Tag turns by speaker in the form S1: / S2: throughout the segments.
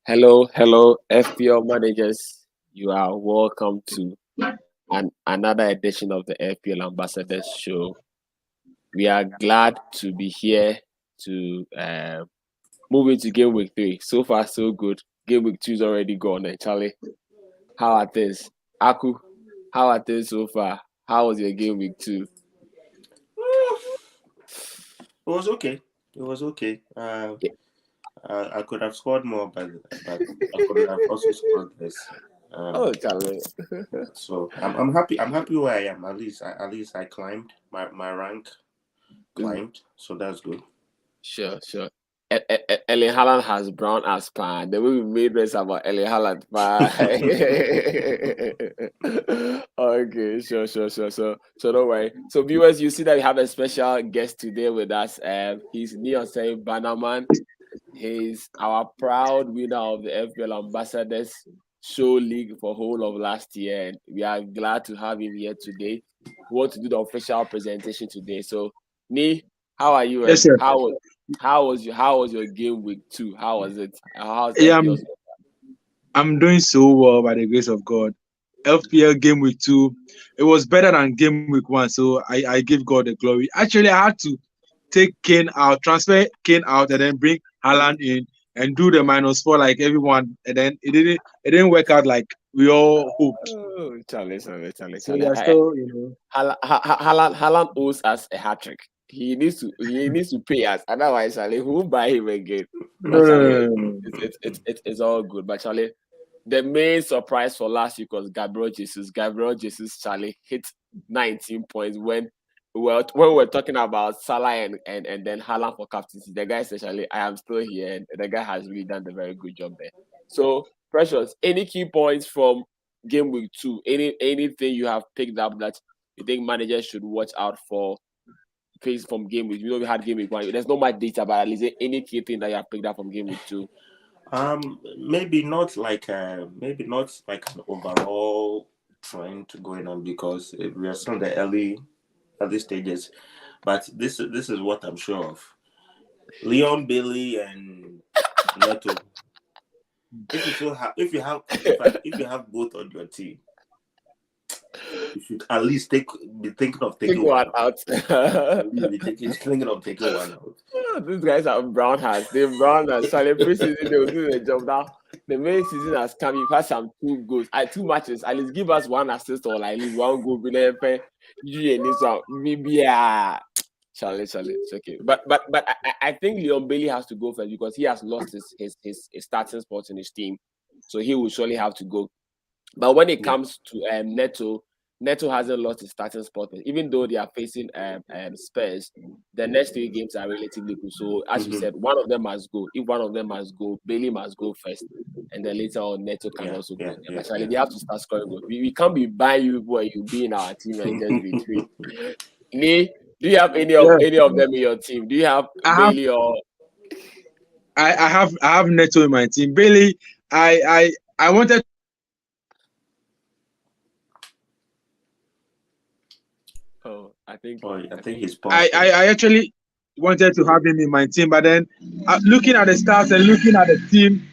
S1: Hello, hello, FPL managers. You are welcome to another edition of the FPL Ambassadors show. We are glad to be here to move into Game Week 3. So far, so good. Game Week 2 is already gone. And Charlie, how are things? Arku, how are things so far? How was your Game Week 2?
S2: It was okay. It was okay. I could have scored more, but I could have also scored less.
S1: Oh, Charlie.
S2: So I'm happy. I'm happy where I am. At least I climbed my rank climbed. So that's good.
S1: Sure, sure. Erling Haaland has brown as pan. The way we made race about Erling Haaland, okay, sure. Don't worry. So, viewers, you see that we have a special guest today with us. He's Neon saying Bannerman. He's our proud winner of the FPL Ambassadors Show League for whole of last year, and we are glad to have him here today. We want to do the official presentation today. So, Nee, how are you?
S3: Yes,
S1: And
S3: sir.
S1: how was your Game Week 2? How was it? How's
S3: Yeah,
S1: FPL?
S3: I'm doing so well by the grace of God. FPL game week 2, it was better than game week 1, so I give God the glory. Actually, I had to take Kane out, transfer Kane out, and then bring Haaland in and do the -4 like everyone, and then it didn't work out like we all hoped.
S1: Oh, Charlie.
S3: So yeah, still
S1: Haaland owes us a hat trick. He needs to pay us. Otherwise, Charlie, who will buy him again?
S3: no,
S1: But
S3: no,
S1: Charlie,
S3: no, no, no.
S1: it's all good. But Charlie, the main surprise for last week was Gabriel Jesus. Gabriel Jesus, Charlie, hit 19 points when we were talking about Salah and then Haaland for captaincy. The guy said, Charlie, I am still here, and the guy has really done a very good job there. So, Precious, any key points from Game Week 2? Anything you have picked up that you think managers should watch out for faced from Game Week? You know, we had Game Week 1. There's not much data, but at least any key thing that you have picked up from Game Week 2.
S2: Maybe not like an overall trend going on because we are still in the early stages. But this is what I'm sure of. Leon Bailey and Neto. If you have both on your team, you should at least be thinking of
S1: Take
S2: taking
S1: one
S2: one out.
S1: out.
S2: Thinking of taking one out.
S1: These guys have brown hats. They've brown hats. So the preseason they will do the job now. The main season has come. You've had some 2 matches. At least give us one assist or like at least one goal. You and this one. Maybe Charlie, it's okay. But I think Leon Bailey has to go first because he has lost his starting spot in his team. So he will surely have to go. But when it comes to Neto hasn't lost his starting spot, even though they are facing Spurs. The next 3 games are relatively good. So as you said, one of them must go. If one of them must go, Bailey must go first, and then later on Neto can also go. Actually, they have to start scoring goals. We can't be buying you boy. You be in our team and just be three. Nee, do you have any
S3: Yeah,
S1: of them in your team? Do you have
S3: I have
S1: Bailey or?
S3: I have Neto in my team. Bailey, I wanted.
S1: Oh, I think
S2: I think he's
S3: I,
S2: paused.
S3: I, I actually wanted to have him in my team, but then looking at the stats and looking at the team,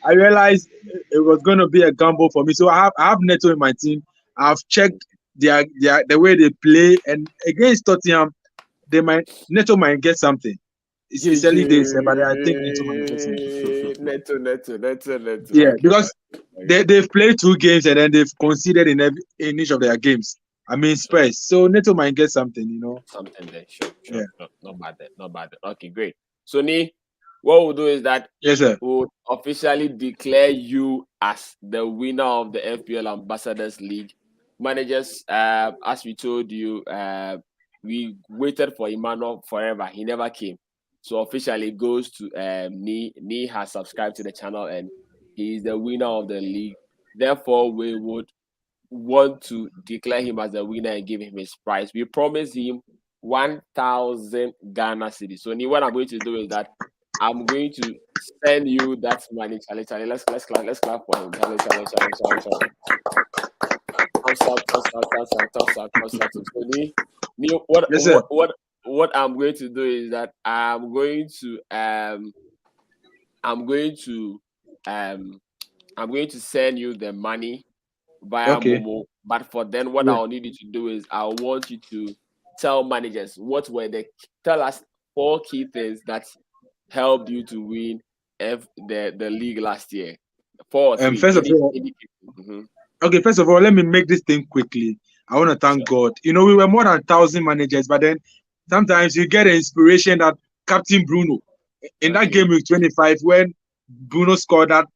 S3: I realized it was going to be a gamble for me. So I have Neto in my team. I've checked the way they play, and against Tottenham, Neto might get something. It's early days, but I think Neto might get something.
S1: Neto.
S3: Yeah,
S1: Okay,
S3: because they've played 2 games and then they've conceded in each of their games. I mean Spurs, so Neto might get something.
S1: something there. Sure.
S3: Yeah.
S1: No, not bad there. Not bad there. Okay, great. So, Nee, what we'll do is that
S3: Yes, sir.
S1: we'll officially declare you as the winner of the FPL Ambassadors League. Managers, as we told you, we waited for Emmanuel forever. He never came. So officially it goes to Nee. Nee has subscribed to the channel and he is the winner of the league. Therefore, we would want to declare him as the winner and give him his prize. We promise him 1,000 Ghana cedis. So what I'm going to do is that I'm going to send you that money. Charlie. Let's clap for him. Charlie. So
S3: Yes, sir.
S1: what I'm going to do is that I'm going to I'm going to send you the money via
S3: Okay.
S1: Momo. But for then, what
S3: Yeah.
S1: I'll need you to do is I want you to tell managers tell us 4 key things that helped you to win the league last year. 4 or 3.
S3: First of all, okay. First of all, let me make this thing quickly. I want to thank God. You know, we were more than 1,000 managers, but then sometimes you get an inspiration that Captain Bruno in that game with 25 when Bruno scored that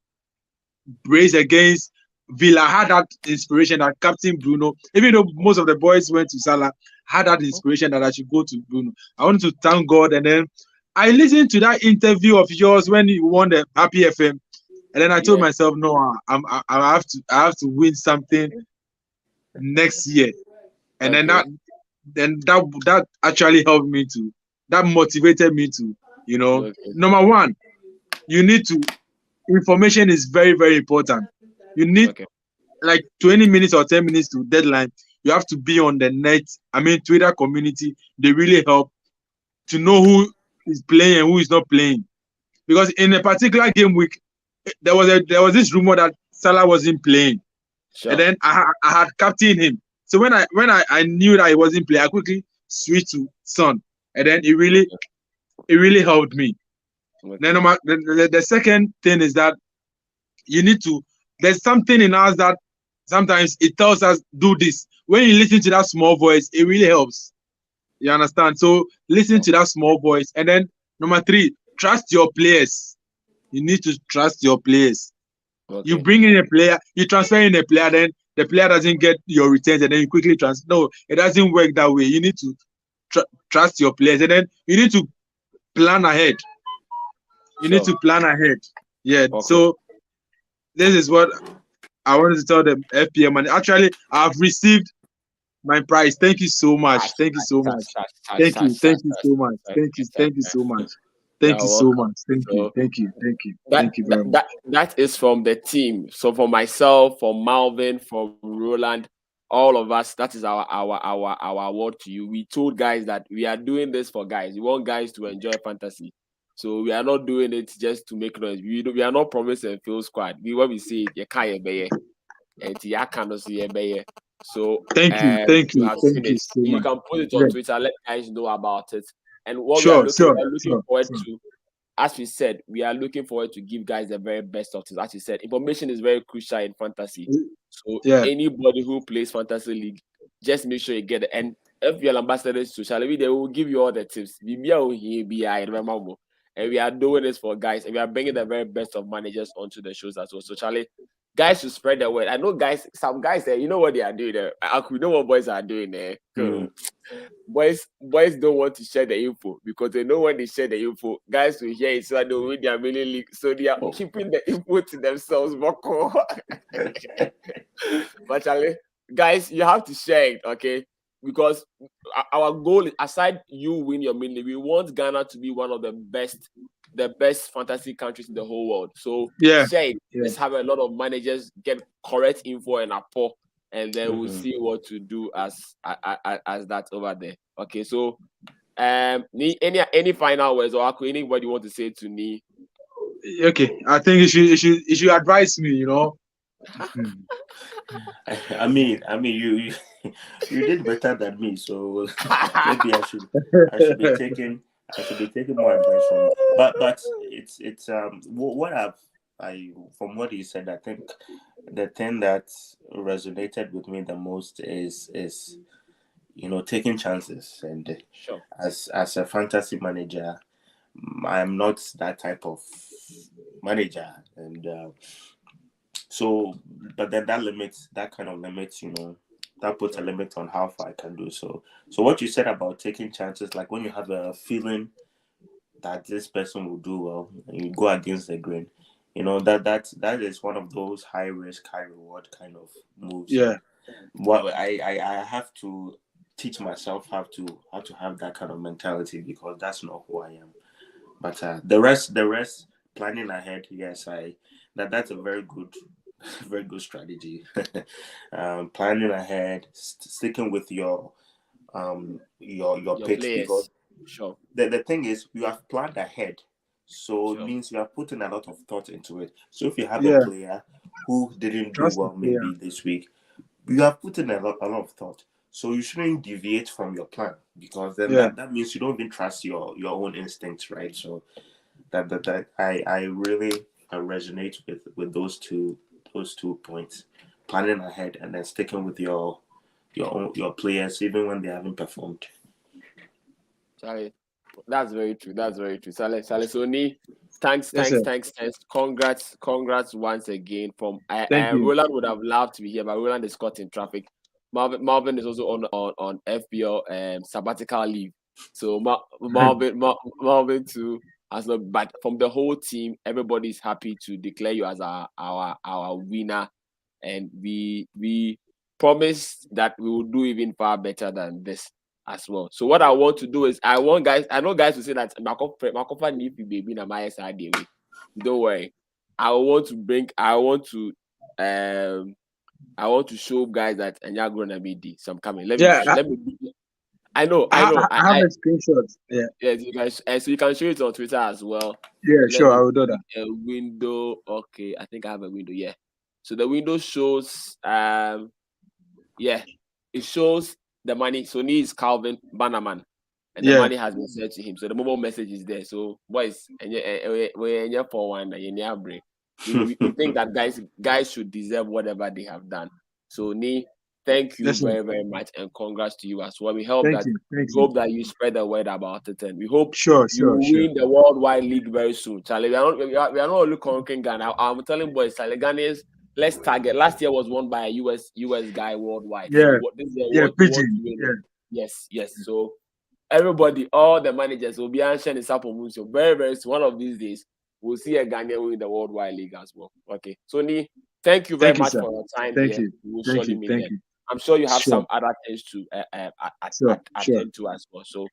S3: brace against Villa, had that inspiration that Captain Bruno, even though most of the boys went to Salah, had that inspiration that I should go to Bruno. I wanted to thank God, and then I listened to that interview of yours when you won the Happy FM, and then I told myself, no, I have to win something next year, and then that actually helped me to, that motivated me to, you know, number one, you need to, information is very, very important. You need like 20 minutes or 10 minutes to deadline. You have to be on the net. I mean, Twitter community, they really help to know who is playing and who is not playing. Because in a particular game week, there was this rumor that Salah wasn't playing. And then I had captained him. So when I knew that he wasn't playing, I quickly switched to Son. And then it really helped me. Then the second thing is that you need to, there's something in us that sometimes it tells us do this. When you listen to that small voice, it really helps. You understand? So listen to that small voice. And then number 3, trust your players. You need to trust your players. You bring in a player, you transfer in a player, then the player doesn't get your returns, and then you quickly transfer. No, it doesn't work that way. You need to trust your players, and then you need to plan ahead. You need to plan ahead. Yeah. So this is what I wanted to tell the FPL money. Actually, I've received my prize. Thank you so much. Thank you so much. Thank you. Thank you so much. Thank you. Thank you so much. Thank you so much. Thank you. Thank you. Thank you. Thank you very much.
S1: That is from the team. So for myself, for Marlvin, for Rowland, all of us, that is our award to you. We told guys that we are doing this for guys. We want guys to enjoy fantasy. So we are not doing it just to make noise. We are not promising field squad. When we say you can't be and you can't see so
S3: thank you. Thank you. Thank you so much.
S1: You can put it on Twitter, let guys know about it. And what we are looking forward to, as we said, we are looking forward to give guys the very best of it. As you said, information is very crucial in fantasy. So anybody who plays fantasy league, just make sure you get it. And FPL Ambassadors social media, they will give you all the tips. And we are doing this for guys, and we are bringing the very best of managers onto the shows as well. So Charlie, guys should spread the word. I know some guys there, you know what they are doing there. You know what boys are doing there. Boys don't want to share the info because they know when they share the info, guys will hear it so that they will read their mailing link. So they are keeping the info to themselves. But Charlie, guys, you have to share it, okay? Because our goal is, aside you win your mini, we want Ghana to be one of the best fantasy countries in the whole world. So share it. Let's have a lot of managers get correct info and apport, and then we'll see what to do as that over there. Okay, so any final words, or anybody want to say to me?
S3: Okay, I think you should advise me, you know.
S2: I mean, you did better than me, so maybe I should be taking more advice from you. But it's what I from what you said, I think the thing that resonated with me the most is taking chances. And as a fantasy manager, I am not that type of manager, and so, but then that kind of limits, that puts a limit on how far I can do. So what you said about taking chances, like when you have a feeling that this person will do well, and you go against the grain, that is one of those high risk, high reward kind of moves.
S3: Yeah.
S2: Well, I have to teach myself how to have that kind of mentality, because that's not who I am. But the rest, planning ahead, yes, that's a very good strategy. Planning ahead, sticking with your picks,
S1: players.
S2: because the thing is, you have planned ahead So it means you are putting a lot of thought into it. So if you have
S3: Yeah.
S2: a player who didn't do
S3: Trust the
S2: well
S3: player.
S2: maybe this week, you have put in a lot of thought. So you shouldn't deviate from your plan, because then
S3: Yeah.
S2: that means you don't even trust your own instincts, right? So that I really resonate with those two points. Planning ahead and then sticking with your players even when they haven't performed.
S1: Charlie, that's very true. That's very true. Charlie, Sony, thanks.
S3: Yes, sir.
S1: Congrats once again. From
S3: Thank you.
S1: Roland would have loved to be here, but Roland is caught in traffic. Marvin is also on FPL sabbatical leave. So Marvin too. But from the whole team, everybody is happy to declare you as our winner, and we promise that we will do even far better than this as well. So what I want to do is I know guys will say that Makofa need to be na my side way. Don't worry. I want to show guys that Enya gonna be some coming. Let me I know.
S3: I have a screenshot. Yeah.
S1: Yes, you guys, so you can show it on Twitter as well.
S3: Yeah, sure, I will do that.
S1: A window. Okay, I think I have a window. Yeah. So the window shows. It shows the money. So is Calvin Bannerman, and the money has been sent to him. So the mobile message is there. So boys, and we're for one, and break. We think that guys should deserve whatever they have done. So thank you very, very much, and congrats to you as well. We hope that you spread the word about it, and we hope you win the worldwide league very soon. Charlie, we are not only conquering Ghana. I'm telling boys, Charlie, Ghanaians, let's target. Last year was won by a US guy worldwide.
S3: Yeah,
S1: so this year Yes. So everybody, all the managers will be answering this up on so very, very soon. One of these days, we'll see a Ghanaian win the worldwide league as well. Okay, so thank you very much for your time here. We'll surely meet there. I'm sure you have some other things to attend to as well. So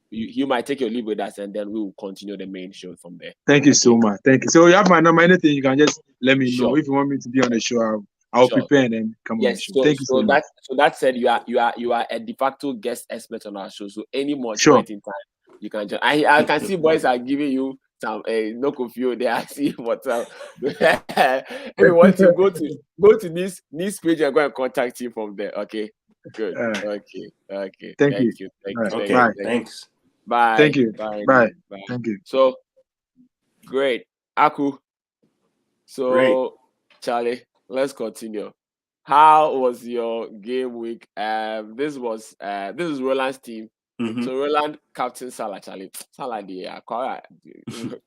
S1: you might take your leave with us, and then we will continue the main show from there.
S3: Thank you so much. Thank you. So you have my number. Anything you can just let me know. If you want me to be on the show, I'll prepare and then come on the show. Thank you so much.
S1: So that said, you are a de facto guest expert on our show. So any more point in time, you can join. I can see boys are giving you some no confuse. They are seeing what's up. If you want to go to this page and go and contact you from there. Okay, good. Okay. Thank you.
S2: Okay, thanks.
S1: Bye.
S3: Thank you. Bye. Thank you.
S1: So great, Arku. So
S2: great.
S1: Charlie, let's continue. How was your game week? This is Roland's team.
S2: Mm-hmm.
S1: So Rowland captain Salah, Charlie. Salah,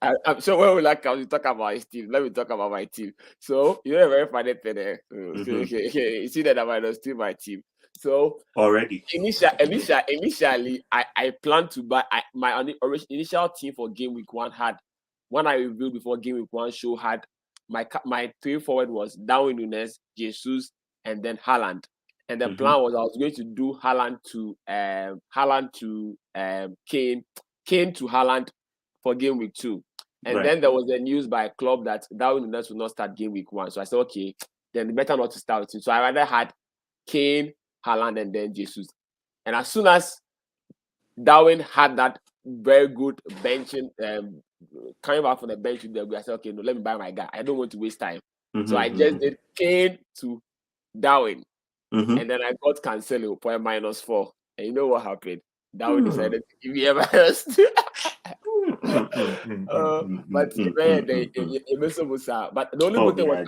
S1: I'm sure when we talk about his team, let me talk about my team. So you know a very funny thing there. Okay. You see that I might still my team. So
S2: already
S1: initially, I planned to buy my initial team for game week 1 had one I reviewed before game week 1 show had my 3 forward was Darwin Núñez, Jesus, and then Haaland. And the plan was I was going to do Haaland to Kane to Haaland for game week 2. And then there was a news by a club that Darwin Núñez will not start game week 1. So I said, okay, then better not to start with him. So I rather had Kane, Haaland, and then Jesus. And as soon as Darwin had that very good benching, coming back from the bench with I said, okay, no, let me buy my guy. I don't want to waste time. So I just did Kane to Darwin. And then I got Cancelo for a -4. And you know what happened? Darwin decided to give me a -2. But the only good thing was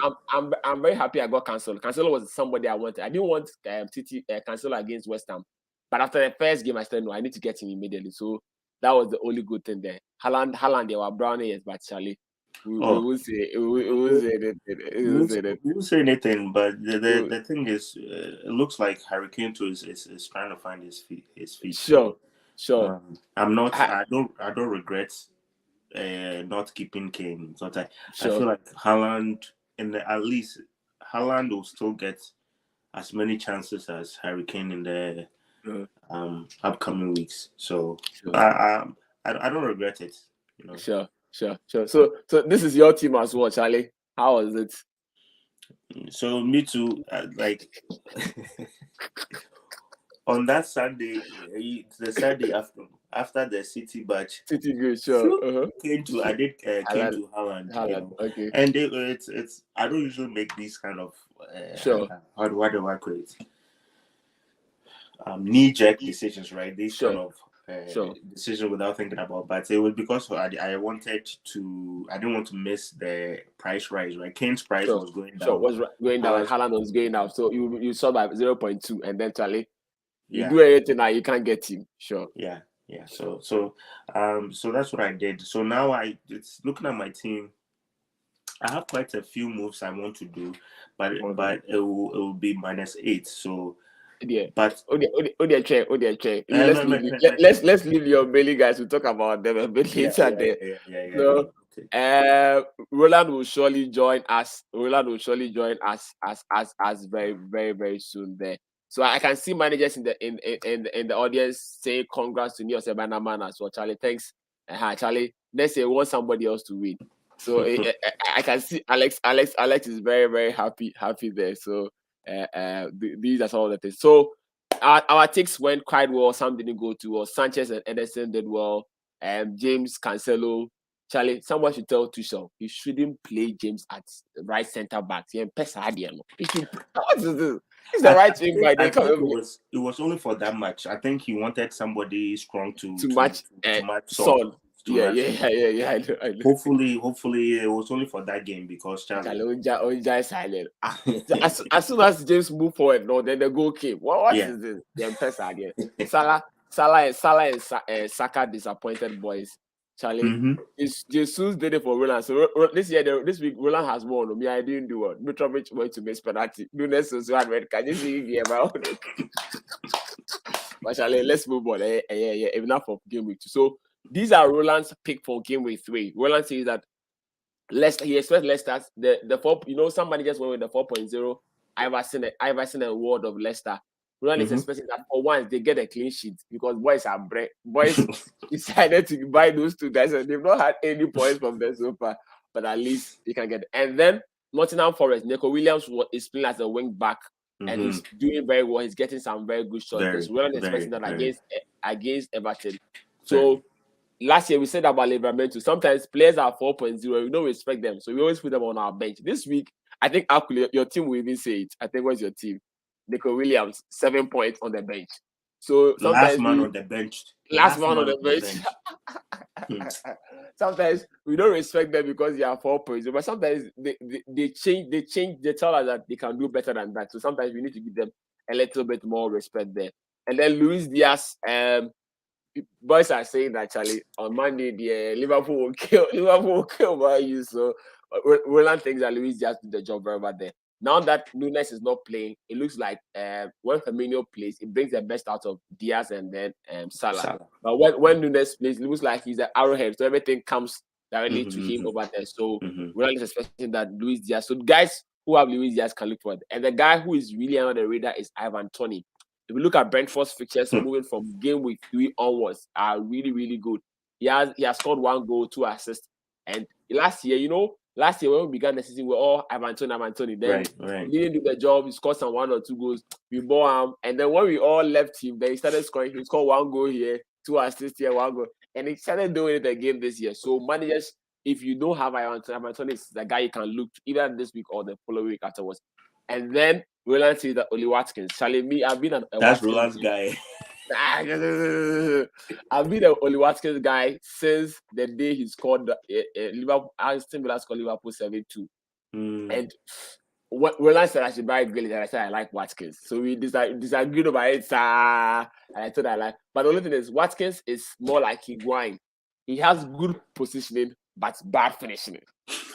S1: I'm very happy I got Cancelo. Cancelo was somebody I wanted. I didn't want Cancelo against West Ham. But after the first game, I said, no, I need to get him immediately. So that was the only good thing there. Haaland, they were brownie, yes, but Charlie, we won't say anything.
S2: We won't say anything, but the thing is, it looks like Harry Kane too is trying to find his feet.
S1: Sure.
S2: I'm not. I don't regret not keeping Kane, but I feel like Haaland, at least Haaland will still get as many chances as Harry Kane in the upcoming weeks. So I don't regret it. You know.
S1: Sure. So this is your team as well, Charlie. How was it?
S2: So me too. On that Sunday, the Sunday after, after the City batch,
S1: City good, sure.
S2: came to Haaland,
S1: Okay.
S2: and it's I don't usually make these kind of
S1: Sure.
S2: How do I call it? Knee-jerk decisions, right? These
S1: Sure.
S2: kind of decisions without thinking about. But it was because I didn't want to miss the price rise, right? Kane's price was going down.
S1: Sure, was going down, and Haaland was going up. So you saw by 0.2, and then Charlie, you do anything now, you can't get him. Sure.
S2: Yeah. So that's what I did. So now it's looking at my team. I have quite a few moves I want to do, but it will be -8. So.
S1: Yeah,
S2: but
S1: let's leave your Bailey guys to talk about them a bit later. Rowland will surely join us. As very, very, very soon there. So I can see managers in the audience saying congrats to Neo Sebanaman as well. Charlie, thanks. Charlie, let's say want somebody else to win. So I can see Alex is very, very happy there. So these are some of the things. So our takes went quite well. Some didn't go too well. Sanchez and Ederson did well. James Cancelo. Charlie, someone should tell Tuchel he shouldn't play James at right centre back. What is this? It's the right wing back.
S2: It was only for that match. I think he wanted somebody strong to match
S1: Son. Yeah. I know.
S2: Hopefully, it was only for that game because
S1: Charlie is silent. As soon as James moved forward, then the goal came. What is this? The Salah and Saka disappointed boys. Charlie, Jesus did it for Rowland. So this week, Rowland has won. Me, I didn't do it. Mitrovic went to miss penalty. Nunes so had red card. Can you see but Charlie, let's move on. Enough of Gameweek 2. So these are Rowland's pick for Gameweek 3. Rowland says that he expects Leicester the 4. Some managers went with the 4.0. Iverson and Ward of Leicester. Rowland is expecting that for once they get a clean sheet because boys decided to buy those two guys and they've not had any points from them so far, but at least they can get it. And then Nottingham Forest, Nico Williams is playing as a wing back and he's doing very well. He's getting some very good shots. Rowland is expecting that against Everton. So last year we said about Livramento. Sometimes players are 4.0. We don't respect them, so we always put them on our bench. This week, I think Arku, your team will even say it. I think what's your team? Nico Williams, 7 points on the bench. So sometimes
S2: last man on the bench.
S1: Sometimes we don't respect them because they are 4.0, but sometimes they change. They tell us that they can do better than that. So sometimes we need to give them a little bit more respect there. And then Luis Diaz, boys are saying that Charlie on Monday the Liverpool will kill by you. So Rowland thinks that Luis Diaz did the job very well there. Now that Nunes is not playing, it looks like when Firmino plays, it brings the best out of Diaz and then Salah. But when Nunes plays, it looks like he's an arrowhead, so everything comes directly to him over there. So Rowland is expecting that Luis Diaz. So guys who have Luis Diaz can look for it. And the guy who is really under the radar is Ivan Toney. If we look at Brentford's fixtures moving from Gameweek 3 onwards, are really, really good. He has scored 1 goal, 2 assists. And last year when we began the season, we were all Ivan Toney. Then he didn't do the job. He scored some 1 or 2 goals. We bought him. And then when we all left him, then he started scoring. He scored 1 goal here, 2 assists here, 1 goal. And he started doing it again this year. So managers, if you don't have Ivan Toney, it's the guy you can look to either this week or the following week afterwards. And then Rowland says that Oli Watkins. Charlie, me, I've been
S2: that's Rowland's guy.
S1: I've been an Oli Watkins guy since the day he scored Liverpool. Aston Villa scored Liverpool 7-2. And Rowland said I should buy Grealish, and I said I like Watkins. So we disagreed about it. And I thought I like. But the only thing is, Watkins is more like Higuain. He has good positioning, but bad finishing.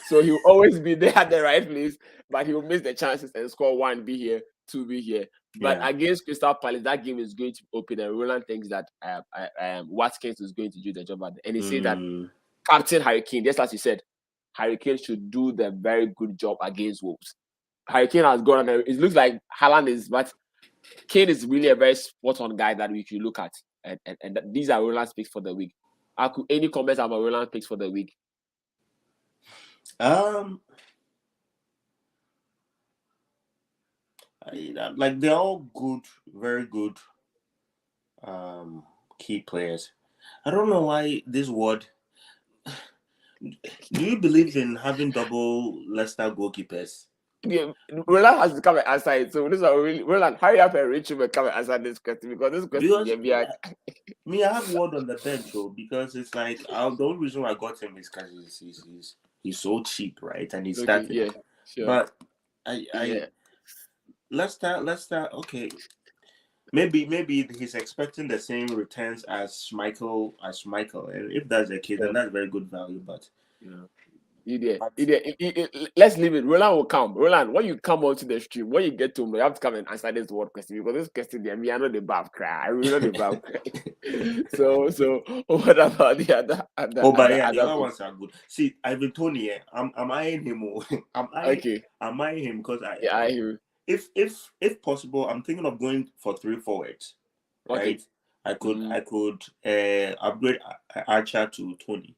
S1: So he'll always be there at the right place, but he'll miss the chances and score 1, be here, 2, be here. But against Crystal Palace, that game is going to open, and Rowland thinks that Watkins is going to do the job. And he said that Captain Harry Kane, just as he said, Harry Kane should do the very good job against Wolves. Harry Kane has gone on. It looks like Haaland is, but Kane is really a very spot-on guy that we should look at. And these are Rowland's picks for the week. Arku, any comments about Rowland's picks for the week?
S2: Like they're all good, very good key players. I don't know why this word. Do you believe in having double Leicester goalkeepers?
S1: Yeah, Roland has to come and answer it. So this is really Roland. Hurry up and reach him and come and answer this question because this question
S2: Because
S1: be like,
S2: I have word on the bench, because it's like the only reason why I got him is because he's so cheap, right? And he's
S1: okay,
S2: starting.
S1: yeah, sure,
S2: But I
S1: yeah.
S2: Leicester, okay. Maybe he's expecting the same returns as Michael, and if that's the case, then that's very good value. But
S1: Idiot. Let's leave it. Roland will come. Roland, when you come onto the stream, when you get to him, you have to come and answer this word question because this question, there, me, I know the bad cry. I really know the bad cry. So what about the
S2: the other
S1: other
S2: ones are good. See, Ivan Tony, I'm eyeing him.
S1: Okay.
S2: I'm eyeing him because
S1: Yeah, I hear.
S2: if possible, I'm thinking of going for 3 forwards. Right?
S1: Okay.
S2: I could upgrade Archer to Tony.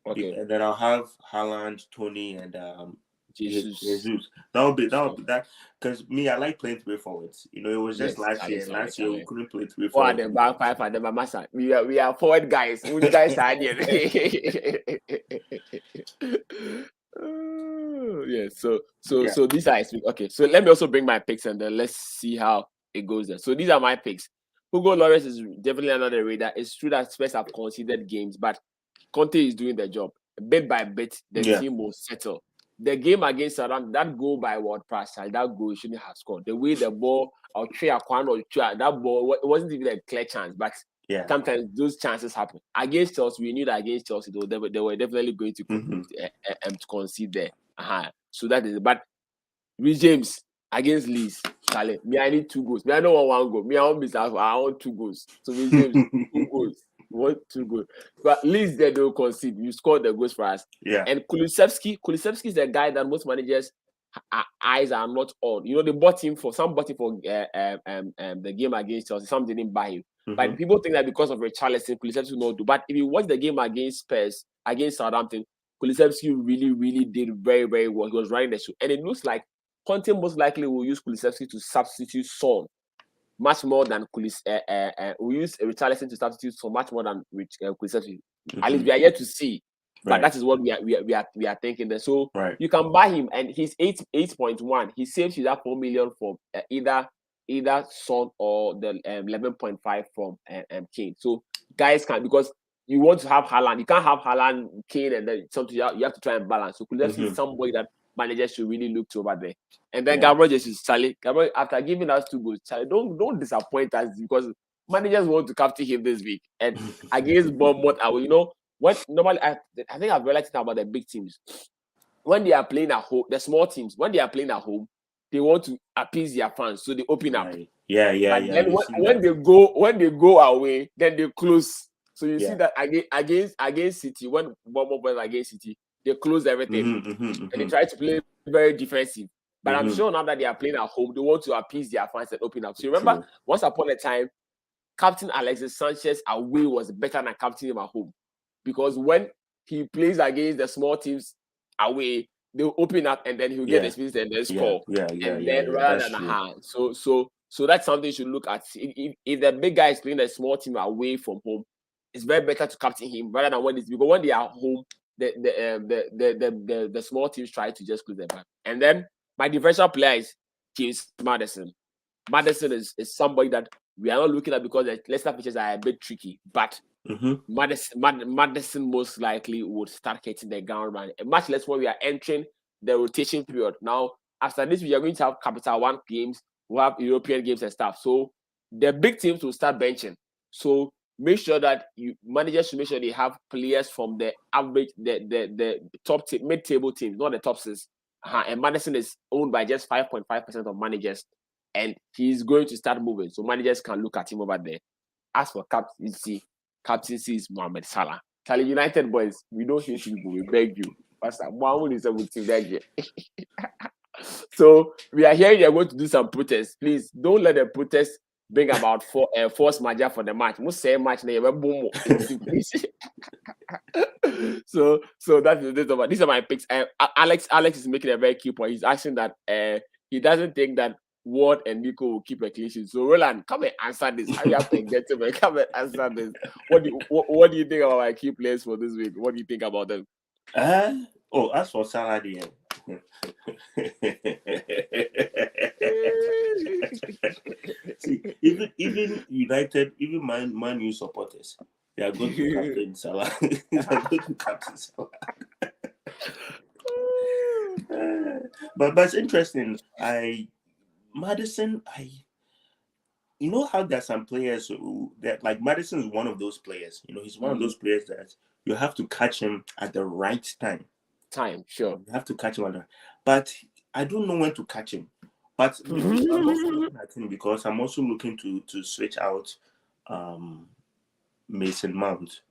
S1: Okay.
S2: And then I'll have Haaland, Tony, and
S1: Jesus.
S2: That would be that because me, I like playing 3 forwards. It was just
S1: Yes,
S2: last
S1: Charlie,
S2: year. And last year we couldn't play 3
S1: Or
S2: forwards.
S1: the back five and the massa. We are forward guys. Which guys are here? Yeah. So these are okay. So let me also bring my picks and then let's see how it goes there. So these are my picks. Hugo Lloris is definitely another radar. It's true that Spurs have conceded games, but Conte is doing the job. Bit by bit, the team will settle. The game against Saddam, that goal by Ward Prowse, that goal he shouldn't have scored. The way the ball, that ball, it wasn't even a clear chance, but sometimes those chances happen. Against Chelsea, we knew that against Chelsea, they were definitely going to concede there. So that is it. But with James against Leeds, Charlie, me, I need 2 goals. Me, I don't want 1 goal. Me, I want 2 goals. So with James, 2 goals. Want 2 goals. But Leeds, they will concede. You scored the goals for us.
S2: Yeah.
S1: And Kulusevski is the guy that most managers' eyes are not on. They bought him for the game against Chelsea. Some didn't buy him. But people think that because of Richarlison, Kulusevski will not do. But if you watch the game against Spurs, against Southampton, Kulusevski really, really did very, very well. He was running the show. And it looks like Conte most likely will use Kulusevski to substitute Son much more than we use Richarlison to substitute Son much more than Kulusevski. At least we are yet to see. But that is what we are thinking there. So you can buy him, and he's 8.1. He saves you that 4 million from either Son or the 11.5 from Kane. So guys can, because you want to have Haaland, you can't have Haaland, Kane, and then something you have to try and balance. So Kulusevski is somebody that managers should really look to over there. And then Gabriel Jesus, Charlie. Gabriel, after giving us 2 goals, Charlie, don't disappoint us because managers want to captain him this week. And against Bournemouth, what normally I think I've realized now about the big teams. When they are playing at home, the small teams, when they are playing at home, they want to appease their fans, so they open up.
S2: Yeah.
S1: Then when they go away, then they close. So you see that against City, when Bournemouth was against City, they closed everything and they try to play very defensive. But I'm sure now that they are playing at home, they want to appease their fans and open up. So you remember, once upon a time, Captain Alexis Sanchez away was better than captain him at home, because when he plays against the small teams away, they'll open up and then he'll get the experience and then score. Rather than a hand. So that's something you should look at. If the big guy is playing a small team away from home, it's very better to captain him rather than because when they are home, the small teams try to just close their back. And then my differential player is James Maddison. Maddison is somebody that we are not looking at because the Leicester pitches are a bit tricky, but Maddison most likely would start hitting the ground run, much less when we are entering the rotation period. Now, after this, we are going to have Capital One games, we'll have European games and stuff. So the big teams will start benching. So make sure that managers should make sure they have players from the average, the top mid-table teams, not the top 6. And Maddison is owned by just 5.5% of managers, and he's going to start moving. So managers can look at him over there. As for captaincy is Mohamed Salah. Charlie, United boys, we don't hate you, we beg you. Pastor, Mohamed is able to beg you. So we are hearing you're going to do some protests. Please don't let the protests bring about force major for the match. Must say match name. So that is this over. These are my picks. Alex is making a very key point. He's asking that he doesn't think that Ward and Nico will keep a clean sheet. So Roland, come and answer this. How you have to get him and come and answer this. What do you think about my key players for this week? What do you think about them?
S2: As for Salah, see, even United, even Man U supporters, they are going to captain Salah. They are going to captain Salah. But it's interesting. Maddison, you know how there's some players that like Maddison is one of those players. You know, he's one of those players that you have to catch him at the right time.
S1: Sure.
S2: You have to catch him but I don't know when to catch him. But I'm also looking at him because I'm also looking to switch out Mason Mount.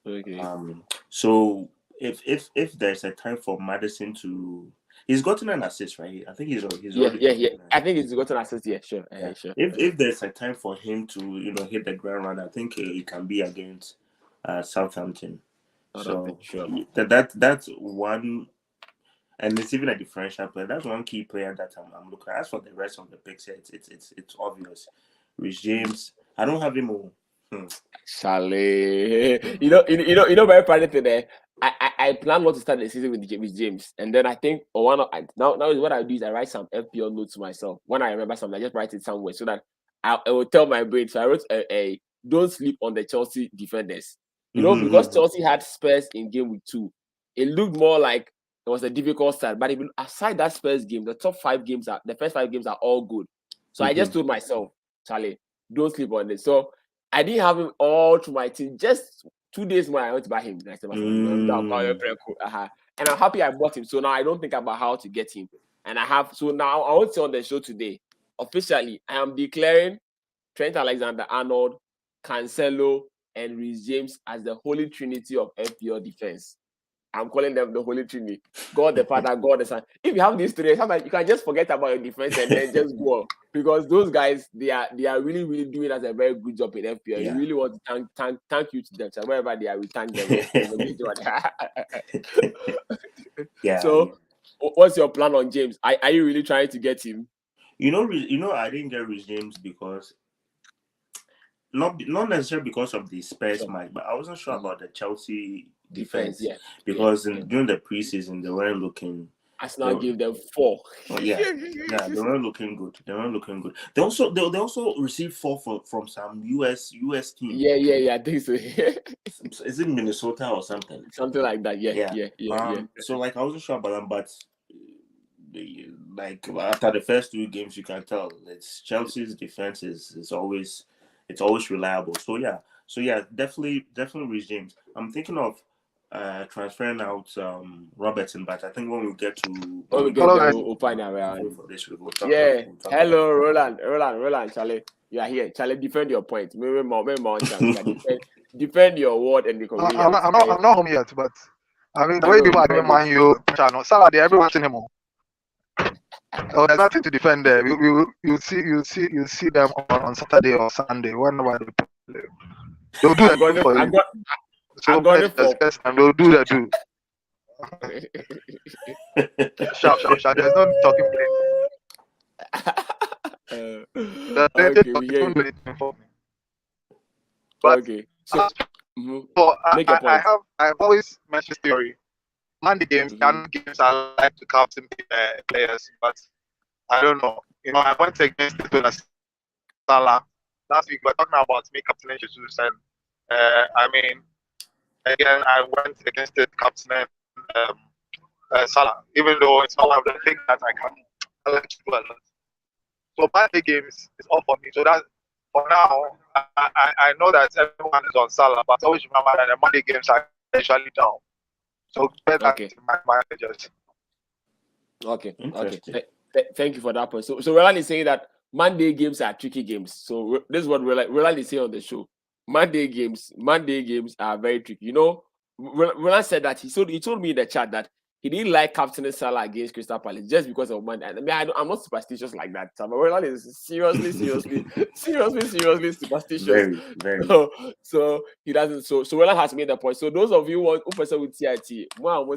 S1: Okay.
S2: So if there's a time for Maddison to, he's gotten an assist, right? I think he's
S1: yeah. I think he's gotten an assist. Yeah, sure. Sure.
S2: If there's a time for him to hit the ground running, I think it can be against Southampton. So
S1: sure.
S2: That's one, and it's even a differential player. That's one key player that I'm looking at. As for the rest of the picks, it's obvious. Rich James, I don't have him all.
S1: Charlie, you know, very funny thing there. I plan not to start the season with James, and then I think now what I do is I write some FPL notes to myself. When I remember something, I just write it somewhere so that I will tell my brain. So I wrote a don't sleep on the Chelsea defenders. You know, because Chelsea had Spurs in Gameweek 2, it looked more like it was a difficult start. But even aside that Spurs game, the first 5 games are all good. So I just told myself, Charlie, don't sleep on this. So I didn't have him all through my team. Just 2 days more, I went to buy him. And I'm happy I bought him. So now I don't think about how to get him. And so now I want to say on the show today, officially, I am declaring Trent Alexander-Arnold, Cancelo, and Reece James as the Holy Trinity of FPL defense. I'm calling them the Holy Trinity. God the Father, God the Son. If you have these three, sometimes you can just forget about your defense and then just go on. Because those guys, they are really, really doing us a very good job in FPL.
S2: Yeah.
S1: You really want to thank you to them. So wherever they are, we thank them.
S2: Yeah.
S1: So, what's your plan on James? Are you really trying to get him?
S2: You know, I didn't get Rich James because not necessarily because of the Spurs match, but I wasn't sure about the Chelsea defense. Because during the preseason, they weren't looking.
S1: Arsenal gave them 4.
S2: They weren't looking good. They also received 4 from some US team.
S1: Yeah. I think so.
S2: Is it Minnesota or something?
S1: Something like that. Yeah.
S2: So like I wasn't sure about them, but like after the first 2 games, you can tell it's Chelsea's defense is always reliable. So yeah, definitely Rich James. I'm thinking of transferring out Robertson, but I think when we get to
S1: we'll find out around. Hello, Roland, Charlie. You are here. Charlie, defend your point. Maybe more defend your word and the community.
S4: I'm not home yet, but I mean the way people are doing Man U channel, Saturday, everyone's in him. Oh, there's nothing to defend there. You'll see them on Saturday or Sunday whenever they play. They'll do that for you. So and they'll do that too. Sharp. There's no talking place.
S1: Okay. So
S4: I've always mentioned this theory. Monday games I like to captain players, but I don't know. You know, I went against the Salah last week. We're talking about me captaining Jesus, and I mean, again, I went against the captain Salah, even though it's not one of the things that I like to do a lot. So Monday games is all for me. So that for now, I know that everyone is on Salah, but always remember that the Monday games are usually down. So better my managers.
S1: Okay. Thank you for that point. So Roland is saying that Monday games are tricky games. So this is what Roland is saying on the show. Monday games are very tricky. You know, Roland said that he told me in the chat that he didn't like captaining Salah against Crystal Palace just because of money. I mean, I'm not superstitious like that. But Roland is seriously superstitious.
S2: Very, very.
S1: So he doesn't. So Roland has made the point. So those of you who person with TIT, one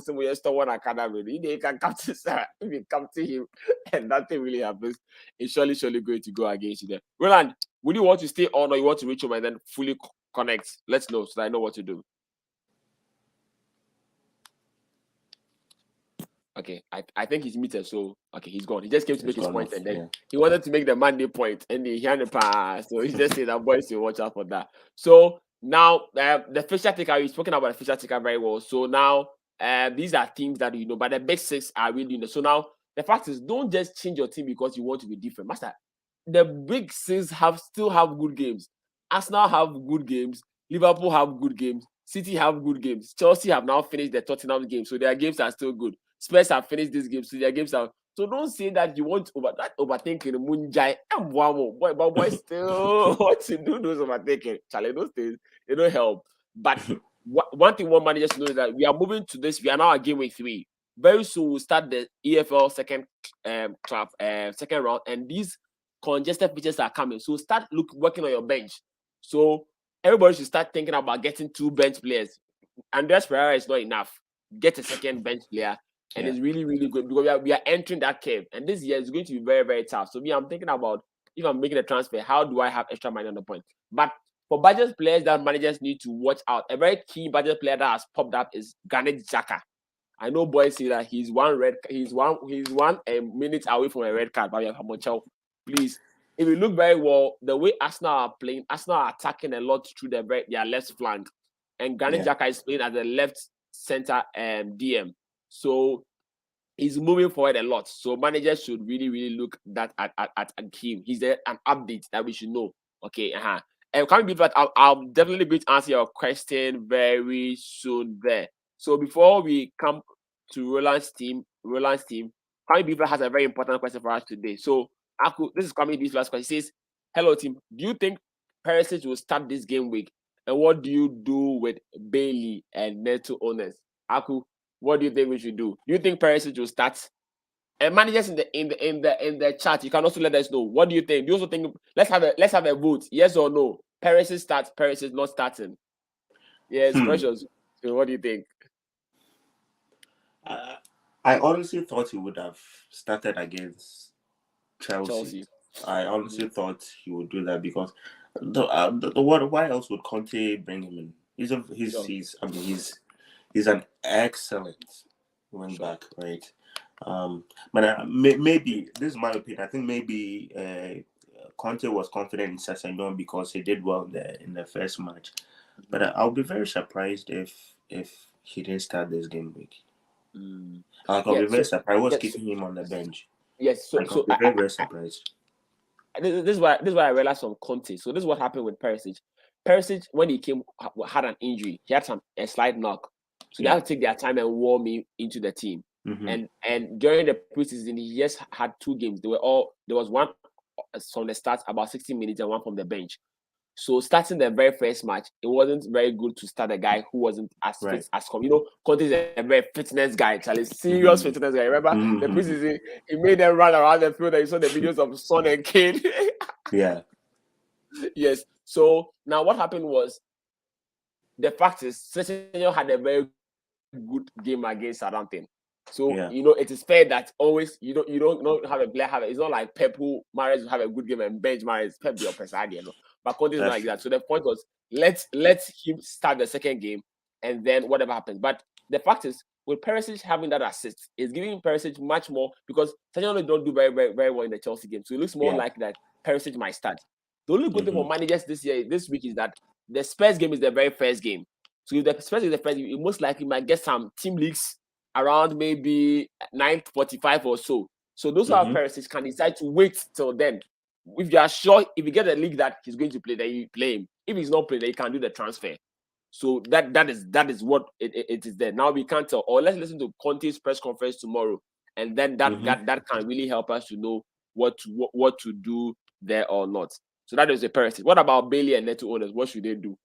S1: academy, they can captain Salah. If you captain him, and nothing really happens, it's surely going to go against you there. Roland, would you want to stay on or you want to reach home and then fully connect? Let's know so that I know what to do. Okay, I think he's muted, so okay, he's gone. He just came to make his point, and then he wanted to make the Monday point, and he had the pass. So he just said that boys to watch out for that. So now the fixture ticker, we've spoken about the fixture ticker very well. So now these are teams that you know, but the big six are really so now the fact is don't just change your team because you want to be different. Master, the big six still have good games. Arsenal have good games, Liverpool have good games, City have good games, Chelsea have now finished the Tottenham game, so their games are still good. Spurs have finished this game, so their games are. So don't say that you want overthinking the Munjai and boy still want to do those overthinking. Charlie, those things they don't help. But one thing one manager should know is that we are moving to this. We are now at Gameweek 3. Very soon we'll start the EFL second round, and these congested pitches are coming. So start working on your bench. So everybody should start thinking about getting 2 bench players. Andreas Pereira is not enough. Get a second bench player. And it's really, really good because we are entering that curve. And this year is going to be very, very tough. So I'm thinking about if I'm making a transfer, how do I have extra money on the point? But for budget players that managers need to watch out, a very key budget player that has popped up is Granit Xhaka. I know boys say that he's one minute away from a red card, but please. If you look very well, the way Arsenal are playing, Arsenal are attacking a lot through their left flank. And Granit Xhaka is playing as a left center DM. So he's moving forward a lot. So managers should really, really look at him. He's an update that we should know. Okay, And coming before that, I'll definitely be to answer your question very soon there. So before we come to Roland's team, Kwame Beaver has a very important question for us today. So Arku, this is Kwame Beaver's question. He says, "Hello team, do you think Perisic will start this game week? And what do you do with Bailey and Neto owners?" Arku, what do you think we should do? Do you think Perisic will start? And managers in the chat, you can also let us know. What do you think? Do you also think let's have a vote? Yes or no? Perisic starts, Perisic not starting. Yes, precious. So what do you think?
S2: I honestly thought he would have started against Chelsea. I honestly thought he would do that because why else would Conte bring him in? He's an excellent wing back, right? But maybe this is my opinion. I think maybe Conte was confident in Sessegnon because he did well in the first match. But I'll be very surprised if he didn't start this game week. I'll be very surprised. I was keeping him on the bench.
S1: Yes,
S2: I'll be very surprised.
S1: This is why I realized from Conte. So this is what happened with Perisic. Perisic, when he came, had an injury. He had a slight knock. So they had to take their time and warm him into the team. And during the preseason, he just had 2 games. There was one from the start, about 60 minutes, and one from the bench. So starting the very first match, it wasn't very good to start a guy who wasn't as fit as Conte is a very fitness guy, Charlie, serious fitness guy. Remember the preseason, he made them run around the field, and you saw the videos of Son and Kane. Yes. So now what happened was, the fact is, Sessegnon had a very good game against Southampton. So it is fair that always you don't have a player it's not like Pep who Mahrez will have a good game and bench Mahrez, Pep be your president, But Conte is not like that. So the point was let him start the second game and then whatever happens. But the fact is, with Perisic having that assist, it's giving Perisic much more because Sessegnon don't do very, very, very well in the Chelsea game. So it looks more like that Perisic might start. The only good thing for managers this week is that the Spurs game is the very first game. So if the Spurs is the first game, you most likely might get some team leagues around maybe 9:45 or so. So those who have Perisic can decide to wait till then. If you are sure, if you get a league that he's going to play, then you play him. If he's not playing, then you can do the transfer. So that is what it is there. Now we can't tell. Or let's listen to Conte's press conference tomorrow, and then that can really help us to know what to do there or not. So that is the Perisic. What about Bailey and Neto owners? What should they do?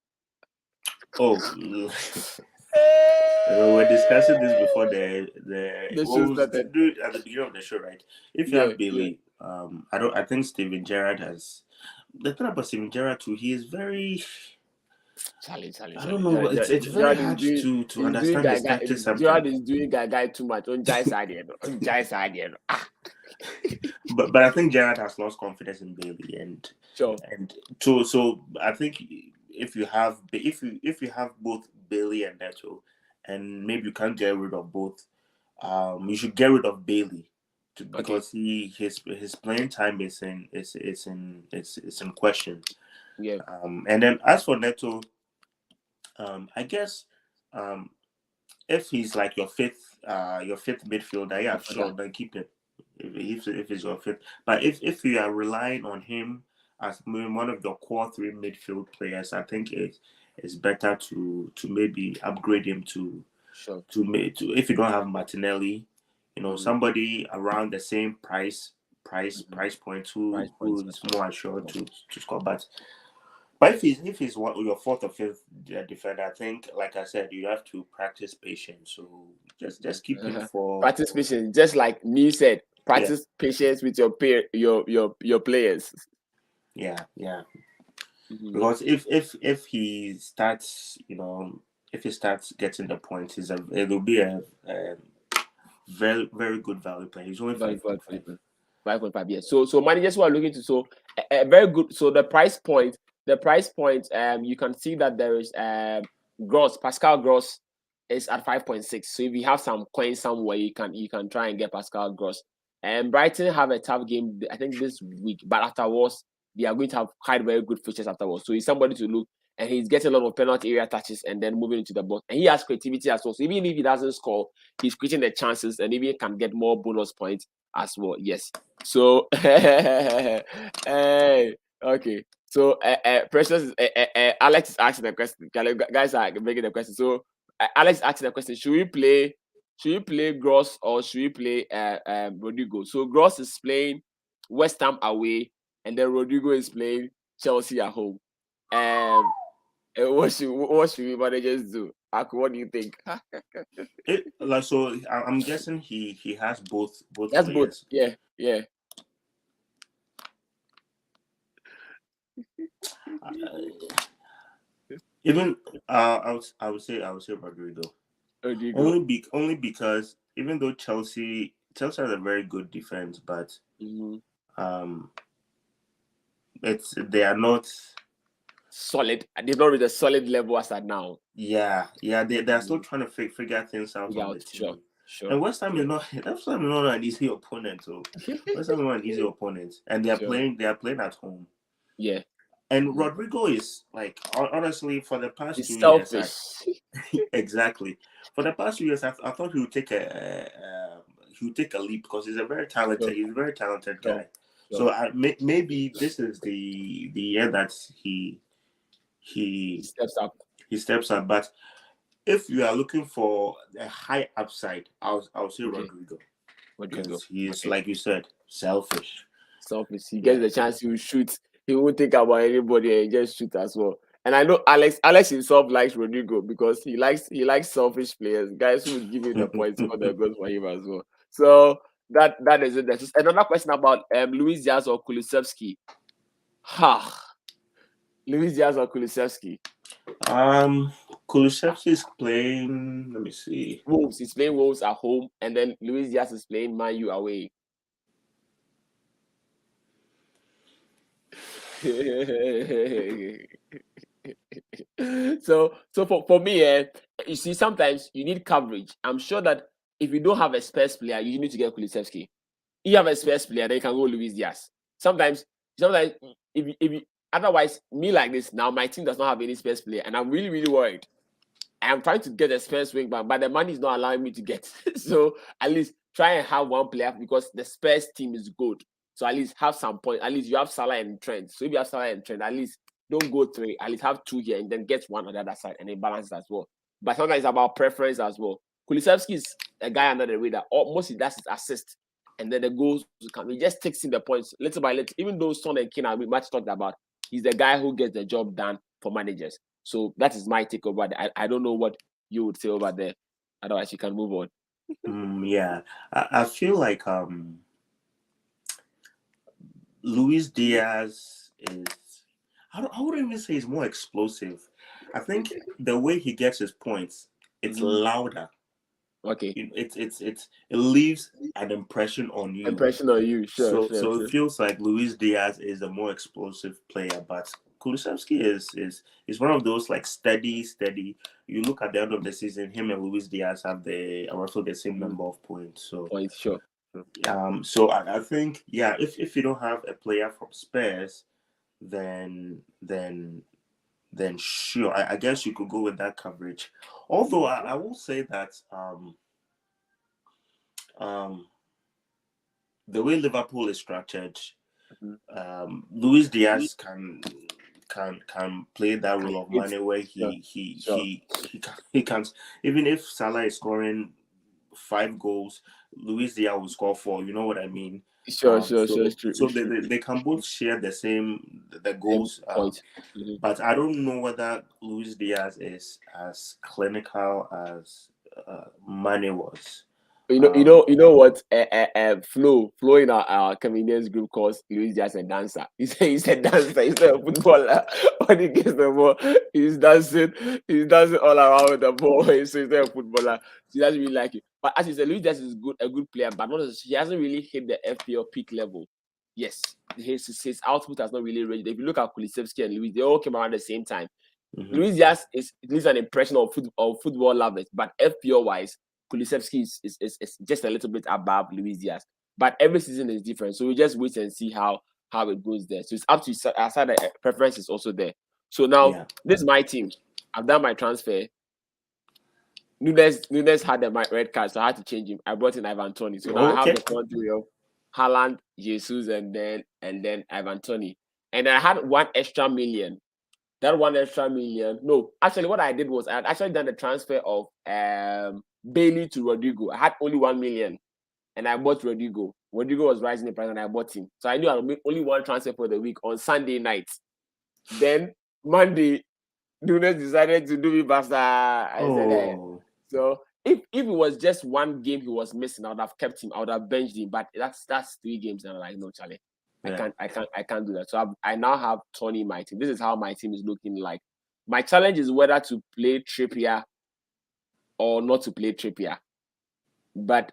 S2: We're discussing this before the
S1: The
S2: what
S1: show
S2: was
S1: started.
S2: at the beginning of the show, right? If you
S1: Yeah,
S2: have Bailey, I think Steven Gerrard has the thing about Steven Gerrard too. He is very,
S1: Charlie.
S2: I don't know, it's very
S1: Gerard is
S2: hard
S1: doing.
S2: to
S1: He's doing
S2: understand his
S1: guy.
S2: tactics
S1: Gerard
S2: sometimes.
S1: is doing guy too much on Jai side. On Jai side.
S2: But I think Gerrard has lost confidence in Bailey, and
S1: Sure.
S2: so I think if you have both Bailey and Neto, and maybe you can't get rid of both, you should get rid of Bailey because his playing time is in question.
S1: Yeah.
S2: And then as for Neto, I guess if he's like your fifth midfielder, yeah, sure, then keep him. If he's your fifth, but if you are relying on him as one of the core three midfield players, I think it's better to maybe upgrade him to if you don't have Martinelli, somebody around the same price point who is more assured to score. But if he's your fourth or fifth defender, I think, like I said, you have to practice patience. So just keep him for
S1: practice patience. Just like me said, practice patience with your players.
S2: Yeah. Because if he starts, if he starts getting the points, it will be a very, very good value player. He's only 5.5.
S1: 5.5, yes. So managers who are looking to very good. So the price point, you can see that there is Pascal Gross is at 5.6. So if you have some coins somewhere, you can try and get Pascal Gross. And Brighton have a tough game, I think, this week, but afterwards they are going to have quite very good features afterwards. So he's somebody to look, and he's getting a lot of penalty area touches and then moving into the box. And he has creativity as well. So even if he doesn't score, he's creating the chances and even can get more bonus points as well. Yes. So okay. So Precious Alex is asking the question. Guys are making the question. So Alex is asking the question: Should we play Gross or should we play Rodrigo? So Gross is playing West Ham away, and then Rodrigo is playing Chelsea at home. What should we managers do? Arku, what do you think?
S2: So I'm guessing he has both
S1: That's
S2: players.
S1: both. Yeah.
S2: Even I would say Rodrigo. Only because even though Chelsea has a very good defense, but they are not
S1: solid. They're not with a solid level as at now.
S2: Yeah, they're still trying to figure things out on the team. Sure. And West Ham is not an easy opponent. So West Ham is not an easy opponent, and they are playing at home.
S1: Yeah.
S2: And Rodrigo is like, honestly, for the past 2
S1: years,
S2: exactly. For the past 2 years, I thought he would take a leap because he's a very talented guy. So maybe this is the year that he
S1: steps up.
S2: He steps up, but if you are looking for a high upside, I'll say Rodrigo. Because he is, like you said, selfish.
S1: He gets the chance, he will shoot. He won't think about anybody and just shoot as well. And I know Alex himself likes Rodrigo because he likes selfish players, guys who will give him the points for the goals for him as well. So that is it. There's another question about Luis Diaz or Kulusevski. Luis Diaz or Kulusevski?
S2: Kulusevski is playing. Let me see.
S1: Wolves. He's playing Wolves at home, and then Luis Diaz is playing Man U away. So for me, you see, sometimes you need coverage. I'm sure that if you don't have a Spurs player, you need to get Kulusevski. If you have a Spurs player, then you can go Luis Diaz. Sometimes if you otherwise, me like this now, my team does not have any Spurs player, and I'm really, really worried. I'm trying to get a Spurs wing back, but the money is not allowing me to get. So at least try and have one player because the Spurs team is good. So at least have some point. At least you have Salah and Trent. So if you have Salah and Trent, at least don't go 3. At least have 2 here and then get 1 on the other side and then balance as well. But sometimes it's about preference as well. Kulusevski is a guy under the radar. Mostly that's his assist. And then the goals come. He just takes in the points little by little. Even though Son and Kane are much talked about, he's the guy who gets the job done for managers. So that is my take over there. I don't know what you would say over there. Otherwise, you can move on.
S2: Yeah, I feel like Luis Diaz is. I wouldn't even say he's more explosive. I think the way he gets his points, it's louder.
S1: Okay.
S2: It leaves an impression on you.
S1: Impression on you, sure.
S2: It feels like Luis Diaz is a more explosive player, but Kulusevski is one of those like steady. You look at the end of the season, him and Luis Diaz have roughly the same number of points. So
S1: points, sure.
S2: So I think if you don't have a player from Spurs, then sure, I guess you could go with that coverage. Although I will say that the way Liverpool is structured, Luis Diaz can play that role of Mane where he can, even if Salah is scoring 5 goals, Luis Diaz will score 4. You know what I mean?
S1: Sure. It's true.
S2: So they can both share the goals, but I don't know whether Luis Diaz is as clinical as Mane was.
S1: You know what? Flo in our convenience group calls Luis Diaz a dancer. He's a dancer. He's not a footballer. When he gets the ball, he's dancing all around the ball. So he's not a footballer. He doesn't really like it. But as you said, Luis Diaz is a good player, but he hasn't really hit the FPL peak level. Yes, his output has not really reached. If you look at Kulusevski and Luis, they all came around the same time. Luis Diaz leaves an impression of football lovers, but FPL wise, Kulusevski is just a little bit above Luis Diaz. But every season is different, so we just wait and see how it goes there. So it's up to you. Aside the preference is also there. So now this is my team. I've done my transfer. Nunes had the red card, so I had to change him. I brought in Ivan Toney. So now I have the front three of Haaland, Jesus, and then Ivan Toney. And I had 1 extra million. That 1 extra million. No, actually, what I did was I had actually done the transfer of Bailey to Rodrigo. I had only 1 million, and I bought Rodrigo. Rodrigo was rising in price, and I bought him. So I knew I would make only 1 transfer for the week on Sunday night. Then Monday, Nunes decided to do me faster. I said, hey. So if it was just 1 game he was missing, I would have kept him. I would have benched him. But that's 3 games, and I'm like, no, Charlie. I can't do that. So I now have Tony in my team. This is how my team is looking like. My challenge is whether to play Trippier or not to play Trippier. But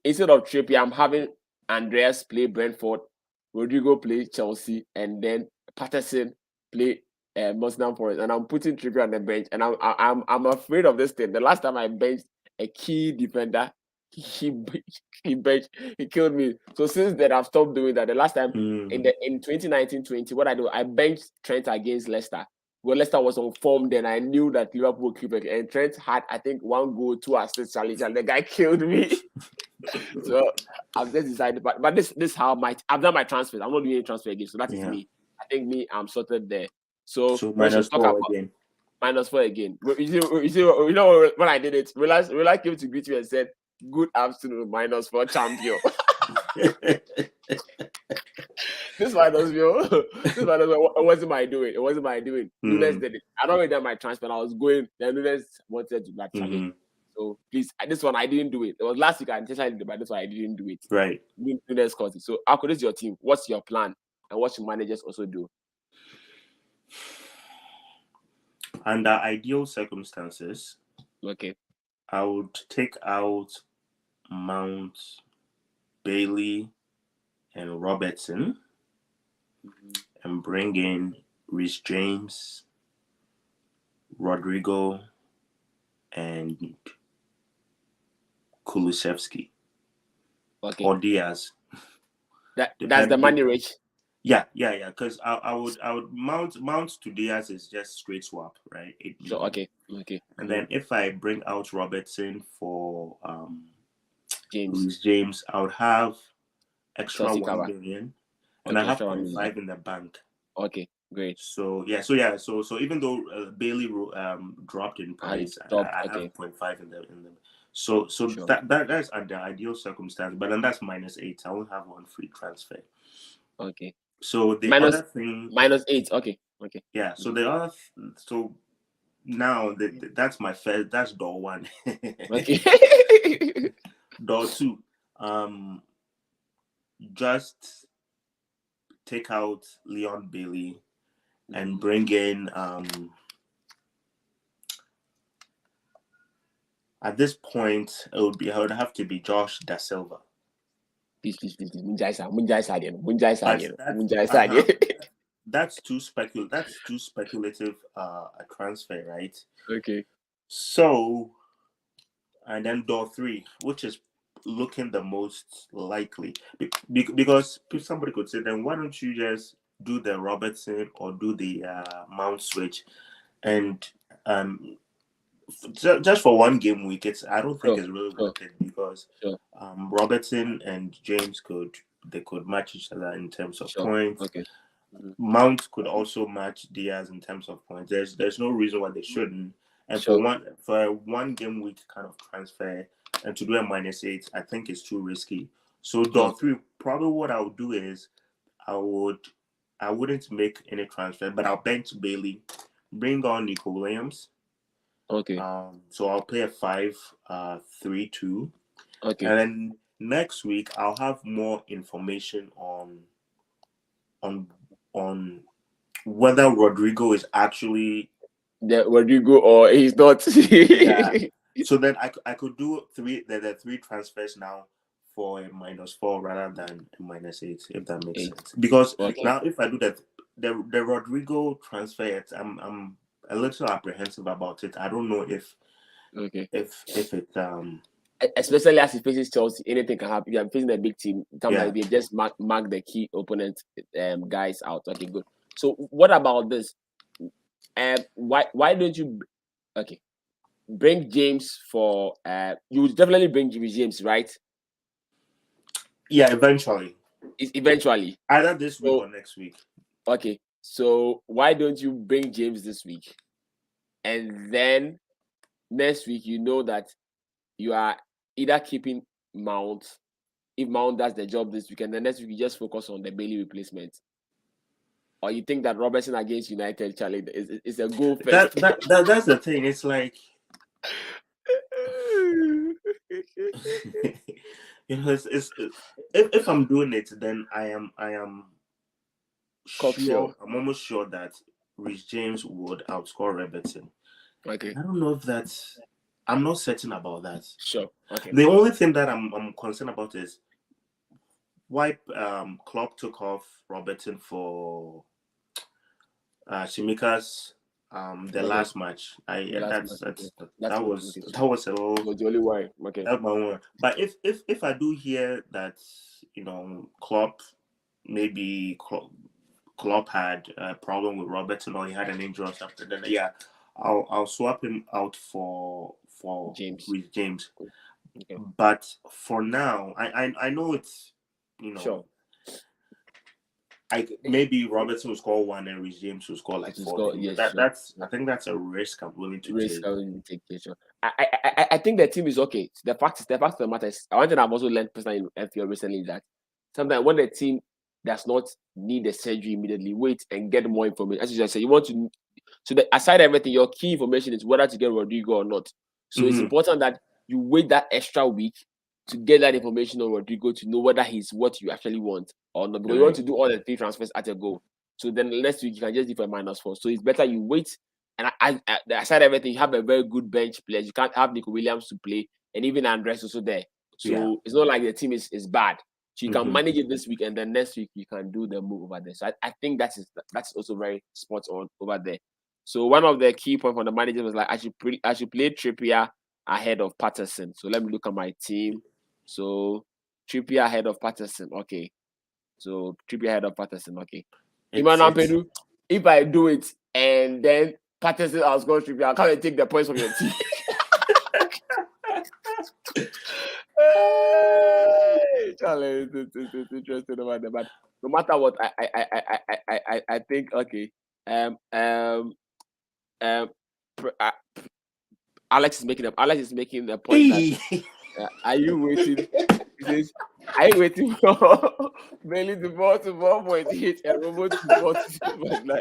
S1: instead of Trippier, I'm having Andreas play Brentford, Rodrigo play Chelsea, and then Patterson play Nottingham Forest. And I'm putting Trippier on the bench. And I'm afraid of this thing. The last time I benched a key defender, he killed me. So since then I've stopped doing that. The last time in 2019-20, what I do, I benched Trent against Leicester. When Leicester was on form, then I knew that Liverpool would keep it. And Trent had, I think, 1 goal, 2 assists challenge, and the guy killed me. So I've just decided, but this is how I've done my transfers. I'm not doing any transfer again. So that is me. I think I'm sorted there. So
S2: -4 again.
S1: -4 again. You know when I did it, Realize came to greet you and said, "Good afternoon, -4 champion." This -4. It wasn't my doing. Nunes did it. I'd already done my transfer. I was going. Then Nunes wanted to that challenge. So please, this one I didn't do it. It was last week I decided, but this one I didn't do it.
S2: Right.
S1: Nunes caused it. So Arku, this is your team. What's your plan, and what should managers also do?
S2: Under ideal circumstances,
S1: Okay.
S2: I would take out Mount, Bailey, and Robertson, and bring in Reece James, Rodrigo, and Kulusevski.
S1: Okay.
S2: Or Diaz.
S1: That's the money rich.
S2: Yeah. Because I would Mount to Diaz is just straight swap, right?
S1: So okay.
S2: And then if I bring out Robertson for
S1: James,
S2: I would have extra 1 million, and I have 0.5 in the bank.
S1: Okay, great.
S2: So even though Bailey dropped in price, I have 0.5 in the. So sure. That's under ideal circumstance, but then that's -8. I will have 1 free transfer.
S1: Okay.
S2: So the other thing
S1: -8. Okay.
S2: Yeah. So the other now that's my first. That's door one.
S1: Okay.
S2: Door two. Just take out Leon Bailey and bring in at this point I would have to be Josh Da Silva.
S1: Please.
S2: That's too speculative a transfer, right?
S1: Okay.
S2: So, and then door three, which is looking the most likely, because somebody could say, then why don't you just do the Robertson or do the Mount switch, and just for one game week, I don't think it's really worth it, because Robertson and James could match each other in terms of points.
S1: Okay.
S2: Mount could also match Diaz in terms of points. There's no reason why they shouldn't. And for a one game week kind of transfer and to do a -8, I think it's too risky. So door three, probably what I would do is I wouldn't make any transfer, but I'll bench Bailey, bring on Nico Williams.
S1: Okay.
S2: So I'll play a 5-3-2.
S1: Okay.
S2: And then next week I'll have more information on whether Rodrigo is actually
S1: Rodrigo or he's not.
S2: Yeah. So then I could do the three transfers now for a -4 rather than a -8, if that makes sense. Because now if I do that, the Rodrigo transfer, I'm a little apprehensive about it. I don't know if it
S1: especially as he faces Chelsea, anything can happen. I'm facing a big team. Sometimes they just mark the key opponent guys out. Okay, good. So what about this? Why don't you bring James for you would definitely bring James, right?
S2: Yeah, eventually.
S1: Eventually.
S2: Either this week or next week.
S1: Okay. So why don't you bring James this week? And then next week you know that you are either keeping Mount, if Mount does the job this week, and the next week you just focus on the Bailey replacement. Or you think that Robertson against United, Charlie, is a goal first?
S2: That's the thing. It's like if I'm doing it, then I am sure. I'm almost sure that Rhys James would outscore Robertson.
S1: Okay.
S2: I don't know if that's. I'm not certain about that.
S1: Sure. Okay.
S2: The only thing that I'm concerned about is why Klopp took off Robertson for Shimika's the last match. That was a little.
S1: The only why. Okay.
S2: That's my one. But if I do hear that Klopp had a problem with Robertson or he had an injury or something, then I'll swap him out for
S1: James.
S2: With James.
S1: Okay.
S2: But for now, I know it's
S1: sure.
S2: Maybe Robertson will score 1 and Rhys James will score like 4. I think that's a risk I'm willing to take.
S1: Sure. I think the team is okay. The fact of the matter is, one thing I've also learned personally in FPL recently is that sometimes when the team does not need the surgery immediately, wait and get more information. As you just said, you want to. So aside everything, your key information is whether to get Rodrigo or not. So it's important that you wait that extra week to get that information on Rodrigo to know whether he's what you actually want or not. Because you want to do all the 3 transfers at a go. So then next week you can just do for -4. So it's better you wait. And aside everything, you have a very good bench players. You can't have Nico Williams to play, and even Andres also there. So it's not like the team is bad. So you can manage it this week, and then next week you can do the move over there. So I think that's also very spot on over there. So one of the key points from the manager was like I should play Trippier ahead of Patterson. So let me look at my team. So Trippier ahead of Patterson. Okay. So Trippier ahead of Patterson. Okay. If I do it and then Patterson outscores Trippier, I'll come and take the points from your team. Charlie, it's interesting about that. But no matter what, I think okay. Alex is making the point that are you waiting? He says I waiting for Bailey to fall to 1.8 and Robo to 46.9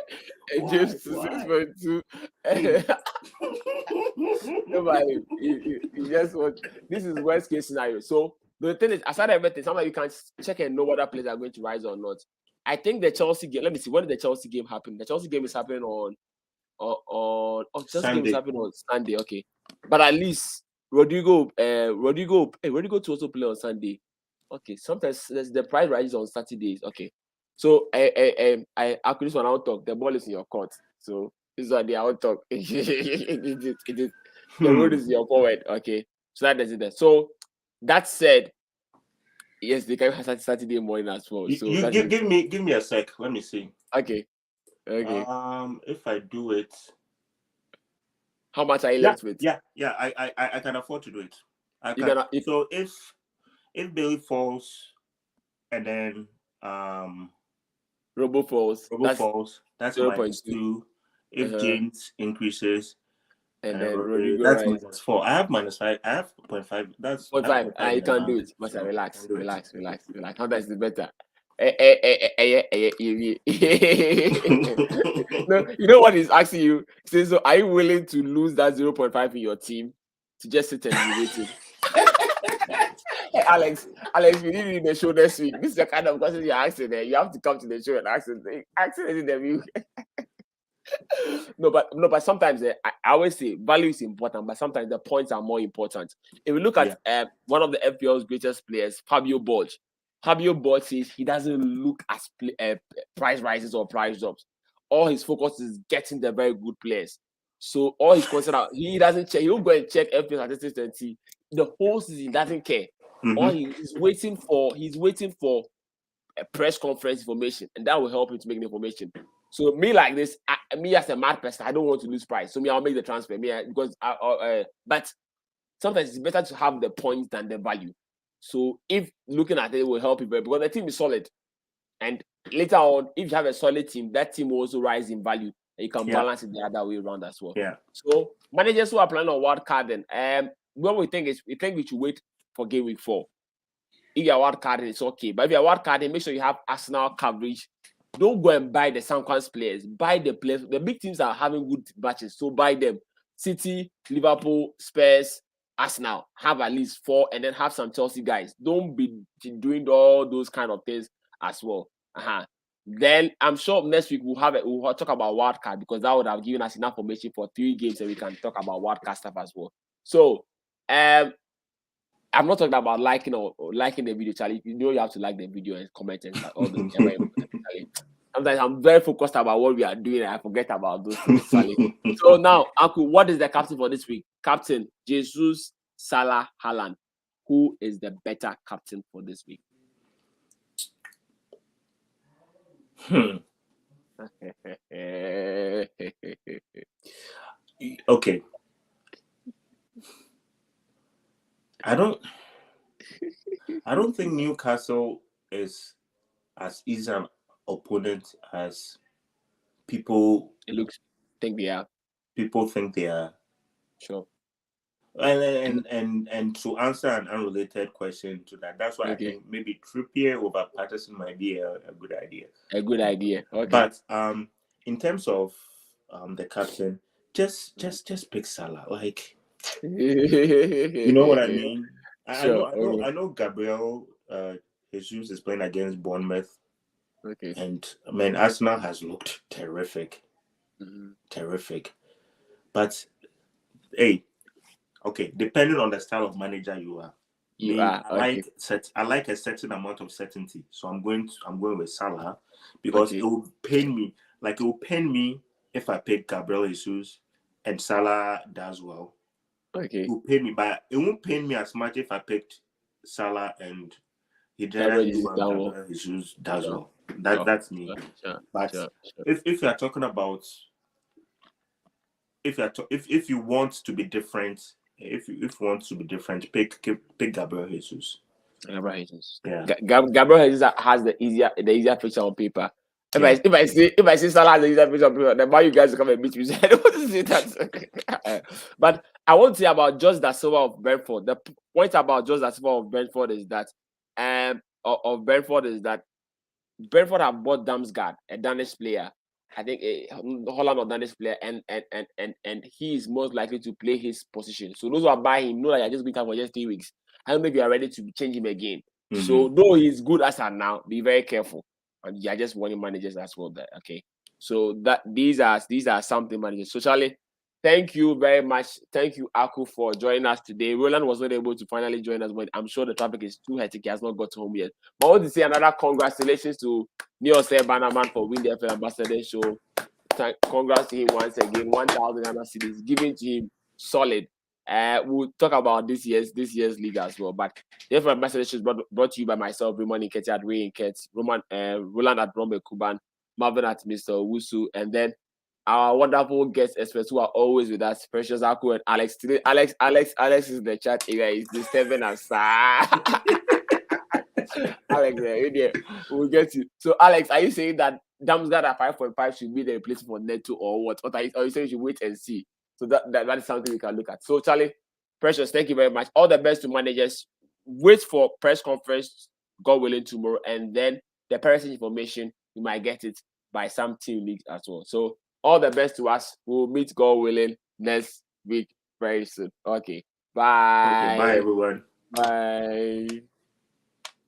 S1: and James to 6.2. Nobody, you just want this is worst case scenario. So the thing is, aside everything, sometimes you can check and know whether players are going to rise or not. I think the Chelsea game. Let me see. When did the Chelsea game happen? The Chelsea game is happening on Chelsea game is happening on Sunday. Okay, but at least Rodrigo to also play on Sunday. Okay, sometimes the price rises on Saturdays. Okay, so I this one I'll talk. The ball is in your court, so this is what they I'll talk. It is the road is your forward. Okay, so that is it. So that said, yes, they can have Saturday morning as well. So
S2: you give me a sec. Let me see.
S1: Okay.
S2: If I do it,
S1: how much are you left with?
S2: Yeah. I can afford to do it. So if Bailey falls, and then
S1: Robo falls,
S2: that's -2. If James increases,
S1: and then Rodrigo
S2: that's -4. I have -5. I have 0.5. That's
S1: 0.5. You can do it, but relax. Sometimes it's better. No, you know what he's asking you? He says, so are you willing to lose that 0.5 in your team to just sit and be waiting? Hey, Alex, we need you in the show next week. This is the kind of question you're asking. You have to come to the show and ask an interview. No, but sometimes I always say value is important, but sometimes the points are more important. If we look at one of the FPL's greatest players, Fabio Bolt says he doesn't look at price rises or price drops. All his focus is getting the very good players. So all he's concerned about, he doesn't check. He'll go and check FPL statistics and see the whole season. He doesn't care. All he's waiting for a press conference information, and that will help him to make the information. So me like this, me as a mad person, I don't want to lose price. So I'll make the transfer. But sometimes it's better to have the points than the value. So if looking at it will help you because the team is solid, and later on, if you have a solid team, that team will also rise in value, and you can balance it the other way around as well.
S2: Yeah.
S1: So managers who are planning on wild carding, what we think we should wait for game week 4. If you're wild carding, it's okay. But if you're wild carding, make sure you have Arsenal coverage. Don't go and buy the Samquans players. Buy the players. The big teams are having good matches, so buy them. City, Liverpool, Spurs, Arsenal. Have at least 4, and then have some Chelsea guys. Don't be doing all those kind of things as well. Then I'm sure next week we'll talk about wildcard because that would have given us enough information for 3 games, and we can talk about wildcard stuff as well. So, I'm not talking about liking the video, Charlie. You know you have to like the video and comment and all those. Sometimes I'm very focused about what we are doing and I forget about those things, Charlie. So now, Arku, what is the captain for this week? Captain Jesus, Salah, Haaland. Who is the better captain for this week?
S2: Okay. I don't think Newcastle is as easy an opponent as people
S1: think they are.
S2: People think they are.
S1: Sure.
S2: And to answer an unrelated question to that, that's why I think maybe Trippier over Patterson might be a good idea.
S1: A good idea. Okay.
S2: But in terms of the captain, just pick Salah. Like, you know what I mean?
S1: Sure.
S2: I know Gabriel Jesus is playing against Bournemouth.
S1: Okay.
S2: And I mean, Arsenal has looked terrific. Terrific. But hey, okay, depending on the style of manager you are. I like a certain amount of certainty. So I'm going with Salah because it will pain me. Like, it will pain me if I pick Gabriel Jesus and Salah does well.
S1: Okay.
S2: It will pain me, but it won't pain me as much if I picked Salah and Gabriel Jesus does well. That's me. But if you are talking about if you want to be different, if you want to be different, pick Gabriel Jesus.
S1: Gabriel Jesus.
S2: Yeah.
S1: Gabriel Jesus has the easier picture on paper. If I see Salah has the easier picture on paper, then why you guys come and beat me? I don't want to see that. But I want to say about Jose da Silva of Brentford. The point about Jose da Silva of Brentford is that of Brentford is that Brentford have bought Damsgaard, a Danish player. I think a Holland or Danish player, and he is most likely to play his position. So those who are buying him know that you're just going to for just 3 weeks. I don't know if you are ready to change him again. So though he's good as of now, be very careful. And you're just warning managers as well. That okay. So that these are something managers. So Charlie, thank you very much. Thank you, Arku, for joining us today. Rowland was not able to finally join us, but I'm sure the traffic is too hectic. He has not got home yet. But I want to say another congratulations to Neosay Bannerman for winning the FPL Ambassador show. Congrats to him once again. 1,000 Ghana cedis given to him, solid. We'll talk about this year's league as well. But the FPL Ambassador show is brought to you by myself, Raymond Nketsiah at Raymond Nketsiah, Rowland at Rowland Ekuban, Marlvin at Mr. Owusu, and then our wonderful guest experts who are always with us, Precious Arku and Alex. Today, Alex is in the chat area. He's disturbing us. Alex, we'll get you. So, Alex, are you saying that Damsgaard at 5.5 should be the replacement for Neto or what? Or you saying you should wait and see? So that is something we can look at. So, Charlie, Precious, thank you very much. All the best to managers. Wait for press conference, God willing, tomorrow, and then the parents information, you might get it by some team leagues as well. So, all the best to us. We'll meet, God willing, next week very soon. Okay. Bye.
S2: Okay, bye, everyone.
S1: Bye.